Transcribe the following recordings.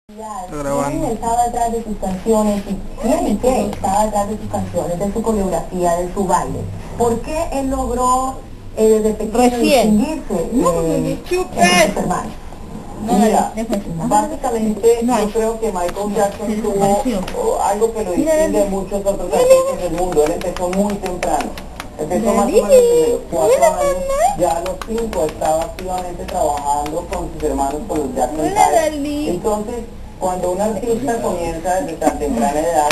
Está grabando. ¿Quién estaba detrás de sus canciones? ¿Quién y qué estaba detrás de sus canciones, de su coreografía, de su baile? ¿Por qué él logró desde pequeño distinguirse entre sus hermanos? Mira, básicamente yo creo que Michael Jackson tuvo algo que lo distingue de muchos otros artistas del mundo. Él empezó muy temprano. Empezó más o menos desde los 4 años, ya a los 5 estaba activamente trabajando con sus hermanos, con los Jackson Five. Entonces, cuando un artista comienza desde tan temprana edad,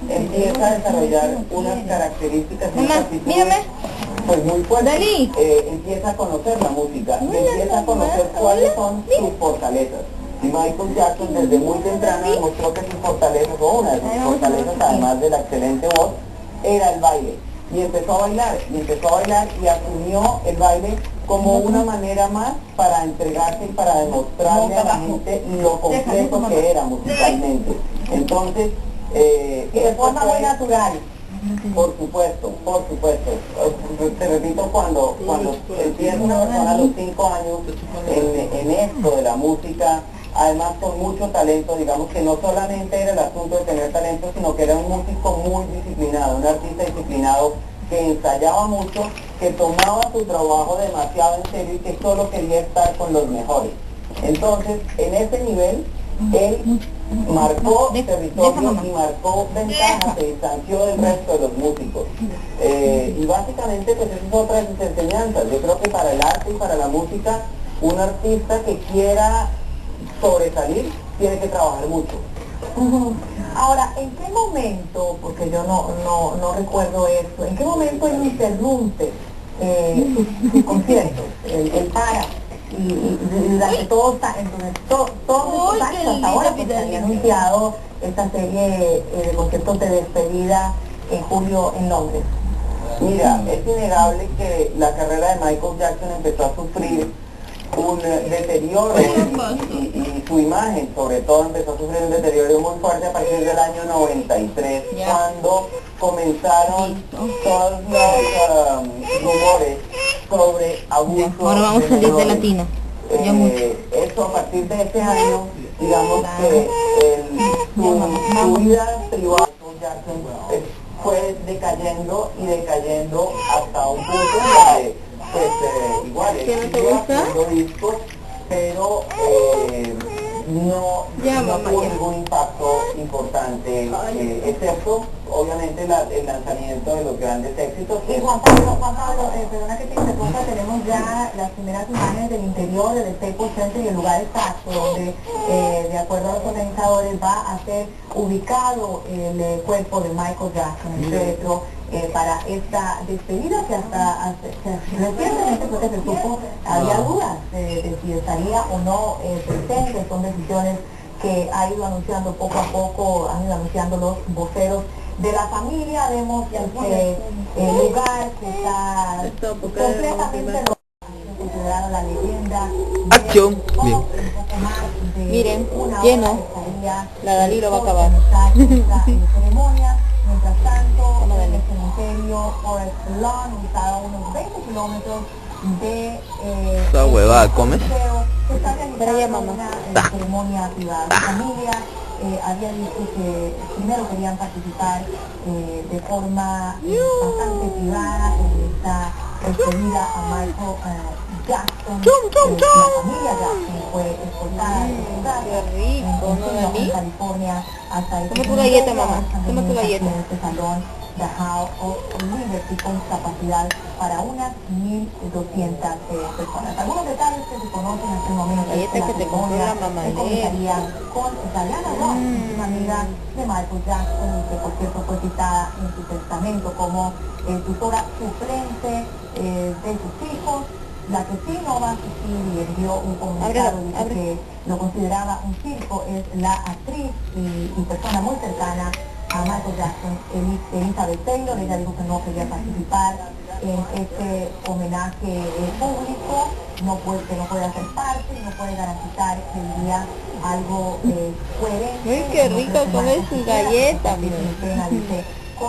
empieza a desarrollar unas características y unas actitudes pues muy fuertes, empieza a conocer la música, empieza a conocer cuáles son sus fortalezas. Y Michael Jackson desde muy temprano demostró que sus fortalezas, o una de sus fortalezas, además de la excelente voz, era el baile. Y empezó a bailar, y asumió el baile como una manera más para entregarse y para demostrarle a la gente lo completo que era musicalmente. Entonces, Y de forma muy natural. por supuesto. Te repito, cuando empieza una persona a los 5 años en esto de la música, además con mucho talento, digamos que no solamente era el asunto de tener talento, sino que era un músico muy disciplinado, un artista disciplinado que ensayaba mucho, que tomaba su trabajo demasiado en serio y que solo quería estar con los mejores. Entonces, en ese nivel, él marcó territorio y marcó ventajas, se distanció del resto de los músicos. Y básicamente, pues esa es otra de sus enseñanzas. Yo creo que para el arte y para la música, un artista que quiera sobresalir, tiene que trabajar mucho. Ahora, ¿en qué momento, porque yo no recuerdo eso, en qué momento él interrumpe sus conciertos, él para, y durante todos estos años hasta ahora, porque había anunciado esta serie de conciertos de despedida en julio en Londres? Mira, es innegable que la carrera de Michael Jackson empezó a sufrir un deterioro y su imagen sobre todo empezó a sufrir un deterioro muy fuerte a partir del año 93, cuando comenzaron todos los rumores sobre abuso. Ahora vamos a salir de Latina. Eso a partir de ese año, digamos que su vida privada Jackson fue decayendo hasta un punto donde pues igual siguió haciendo discos, pero no tuvo ningún impacto importante, excepto obviamente el lanzamiento de los grandes éxitos. Y Juan Pablo, perdona que te interrumpa, tenemos ya las primeras imágenes del interior del Staples Center y el lugar exacto donde, de acuerdo a los organizadores, va a ser ubicado el cuerpo de Michael Jackson, el féretro, para esta despedida que hasta recientemente, pues se supo, había dudas de si estaría o no presente. Son decisiones que ha ido anunciando poco a poco, han ido anunciando los voceros de la familia. Vemos este lugar que está completamente considerado la leyenda. Acción. Bien. Miren, lleno. La Dalí lo va a acabar. Ceremonia. Mientras tanto, en el cementerio Forest Lawn, ubicado a unos 20 kilómetros de esta huevada, ¿comes? se está realizando una ceremonia privada. La familia había dicho que primero querían participar de forma bastante privada en esta despedida a Michael Jackson. La familia Jackson fue escoltada en California hasta Toma tu galleta, mamá. Toma tu galleta. en este salón The Hall of Liberty con capacidad para unas 1.200 personas. Algunos detalles que se conocen hasta el momento. Galleta que te compró la mamá. Comenzarían con Diana Ross, una amiga de Michael Jackson, y que por cierto fue citada en su testamento como tutora suplente de sus hijos. La que sí no va a asistir y envió un comunicado que lo consideraba un circo es la actriz y persona muy cercana a Michael Jackson, Elizabeth Taylor. Ella dijo que no quería participar en este homenaje público, que no puede hacer parte, no puede garantizar que diría algo coherente. Uy, qué rico comer su galleta,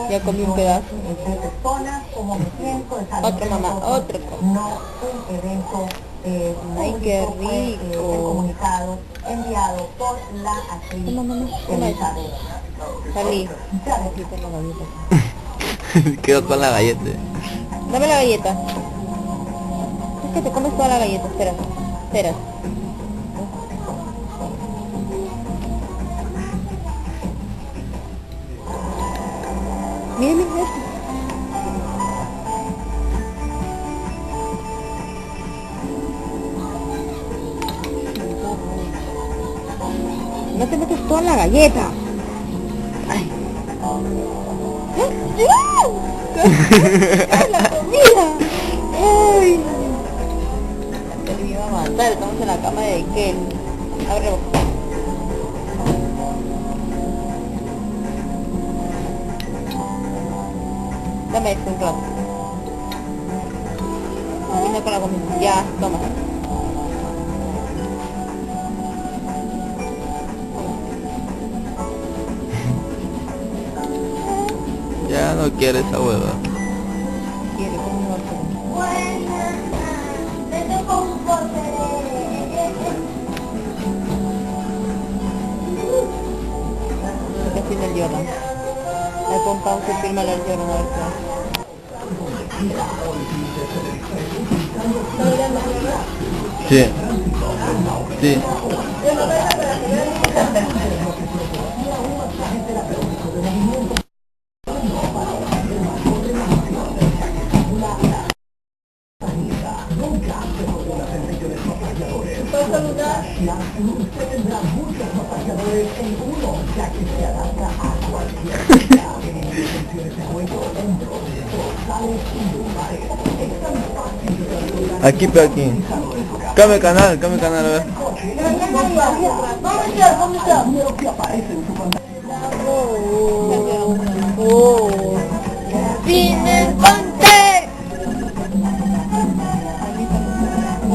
ya comí un pedazo. De personas, como me siento, otro, mamá, otro. no un evento Ay, qué fue, rico. el comunicado enviado por la actriz Elizabeth. Salí. Ya, Quita la galleta. Quedo con la galleta. Dame la galleta. Es que te comes toda la galleta. Espera. Espera. Mira, mira esto. No te metes toda la galleta. Ay. ¡Ay, la comida! ¡Ay! Se me iba a matar. Estamos en la cama de Ken. Abre la boca. Dame esto un rato. Termina con la comida. Ya, toma. Ya no quiere esa hueva. Quiere, ¿cómo va a ser? Está haciendo el Jordan. Le pon pausa y firma el Jordan a ver qué hace. Sí. Sí. Aquí, pero aquí. Cambia canal, a ver. ¡Fin el ponte!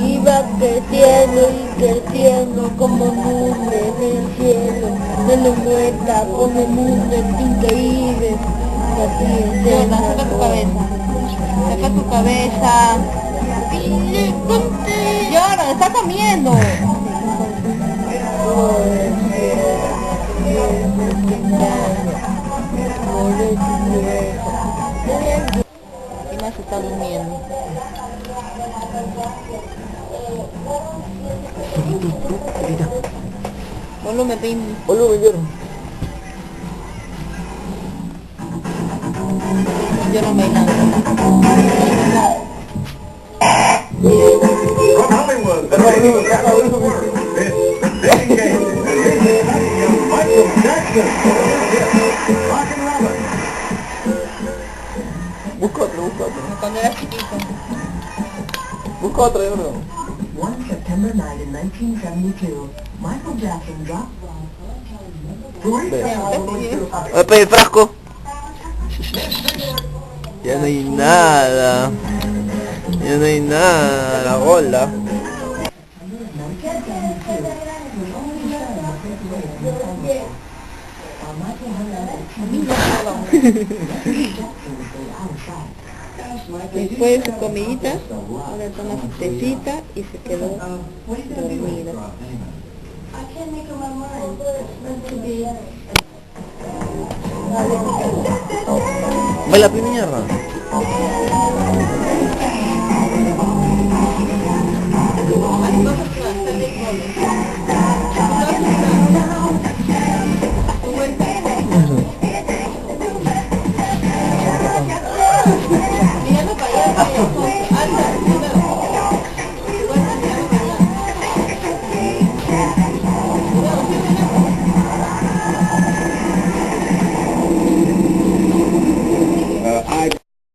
Iba creciendo y creciendo como nube en el cielo. No lo muerta como el mundo es increíble. Saca tu cabeza. Saca tu cabeza. Llora, está comiendo. Y más está durmiendo. Volumen, pin. Volumen, Yo no bailando. From Hollywood, the radio network, it's the big game. Michael Jackson, Rock and Robin. Busca otro. Cuando era chiquito. Busca otro, yo creo. One September night in 1972, Michael Jackson dropped Voy a pedir frasco. Ya no hay nada. Ya no hay nada. La bola. Después de su comidita, ahora toma su tecita y se quedó dormida. Baila, mierda.